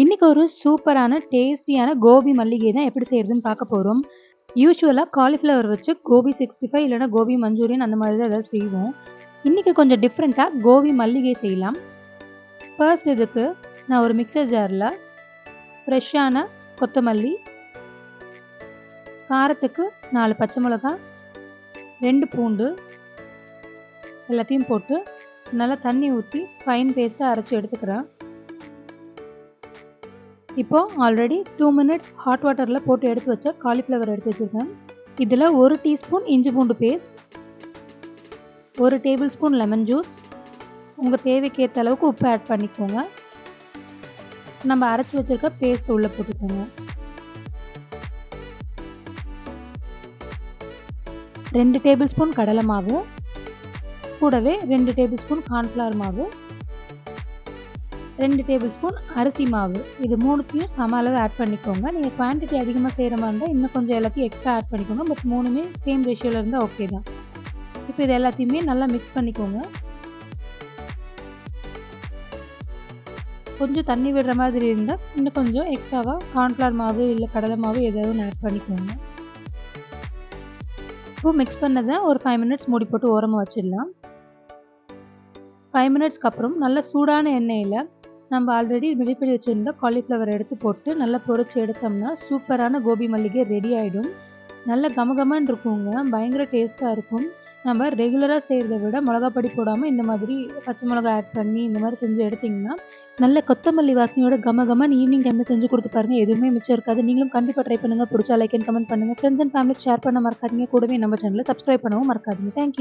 இன்னைக்கு ஒரு சூப்பரான டேஸ்டியான கோபி மல்லிகை தான் எப்படி செய்யறதுன்னு பார்க்க போறோம். யூசுவலா காலிஃப்ளவர் வச்சு கோபி 65 இல்லன்னா கோபி மஞ்சூரியன் அந்த மாதிரி தான் ஏதாவது செய்வோம். இன்னைக்கு கொஞ்சம் டிஃப்ரெண்ட்டா கோபி மல்லிகை செய்யலாம். ஃபர்ஸ்ட் இதுக்கு நான் ஒரு மிக்ஸர் ஜார்ல ஃப்ரெஷ்ஷான கொத்தமல்லி, காரத்துக்கு 4 பச்சை மிளகாய், 2 பூண்டு எல்லாத்தையும் போட்டு நல்லா தண்ணி ஊத்தி ஃபைன் பேஸ்ட்டா அரைச்சு எடுத்துக்கிறேன். இப்போ ஆல்ரெடி 2 மினிட்ஸ் ஹாட் வாட்டர்ல போட்டு எடுத்து வச்ச காலிஃப்ளவர் எடுத்து வச்சிருக்கேன். இதுல 1 டீஸ்பூன் இஞ்சி பூண்டு paste, 1 tablespoon lemon juice, உங்க தேவைக்கு ஏத்த அளவுக்கு உப்பு ஆட் பண்ணிக்கோங்க. நம்ம அரைச்சு வச்சிருக்க பேஸ்ட் உள்ள போட்டுக்கோங்க. 2 டேபிள் ஸ்பூன் கடலை மாவு, கூடவே 2 டேபிள் ஸ்பூன் கார்ன்ஃப்ளவர் மாவு, 2 டேபிள் ஸ்பூன் அரிசி மாவு. இது 3த்தையும் சம அளவு ஆட் பண்ணிக்கோங்க. நீங்கள் குவான்டிட்டி அதிகமாக செய்கிற மாதிரி இருந்தால் இன்னும் கொஞ்சம் எல்லாத்தையும் எக்ஸ்ட்ரா ஆட் பண்ணிக்கோங்க. பட் 3மே சேம் ரேஷியோவில் இருந்தால் ஓகே தான். இப்போ இது எல்லாத்தையுமே நல்லா மிக்ஸ் பண்ணிக்கோங்க. கொஞ்சம் தண்ணி விடுற மாதிரி இருந்தால் இன்னும் கொஞ்சம் எக்ஸ்ட்ராவாக கார்ன்ஃப்ளவர் மாவு இல்லை கடலை மாவு ஏதாவது ஆட் பண்ணிக்கோங்க. இப்போ மிக்ஸ் பண்ணதை ஒரு 5 மினிட்ஸ் மூடி போட்டு ஓரமாக வச்சிடலாம். 5 மினிட்ஸ்க்கு அப்புறம் நல்ல சூடான எண்ணெயில் நம்ம ஆல்ரெடி ரெடி பண்ணி வச்சுருந்த காலிஃப்ளவர் எடுத்து போட்டு நல்லா பொரிச்சு எடுத்தோம்னா சூப்பரான கோபி மல்லிகை ரெடி ஆகிடும். நல்ல கமகமன்னு இருக்குங்க, பயங்கர டேஸ்ட்டாக இருக்கும். நம்ம ரெகுலராக செய்கிறத விட மிளகாப்பொடி போடாமல் இந்த மாதிரி பச்சை மிளகா ஆட் பண்ணி இந்த மாதிரி செஞ்சு எடுத்திங்கன்னா நல்ல கொத்தமல்லி வாசனையோட கமகமன்னு ஈவினிங் டைமில் செஞ்சு கொடுத்து பாருங்கள். எதுவுமே மிச்சம் இருக்காது. நீங்களும் கண்டிப்பாக ட்ரை பண்ணுங்கள். பிடிச்சா லைக் அண்ட் கமெண்ட் பண்ணுங்கள். ஃப்ரெண்ட்ஸ் அண்ட் ஃபேமிலிக்கு ஷேர் பண்ண மறக்காதீங்க. கூடவே நம்ம சேனலை சப்ஸ்கிரைப் பண்ணவும் மறக்காதீங்க. தேங்க்யூ.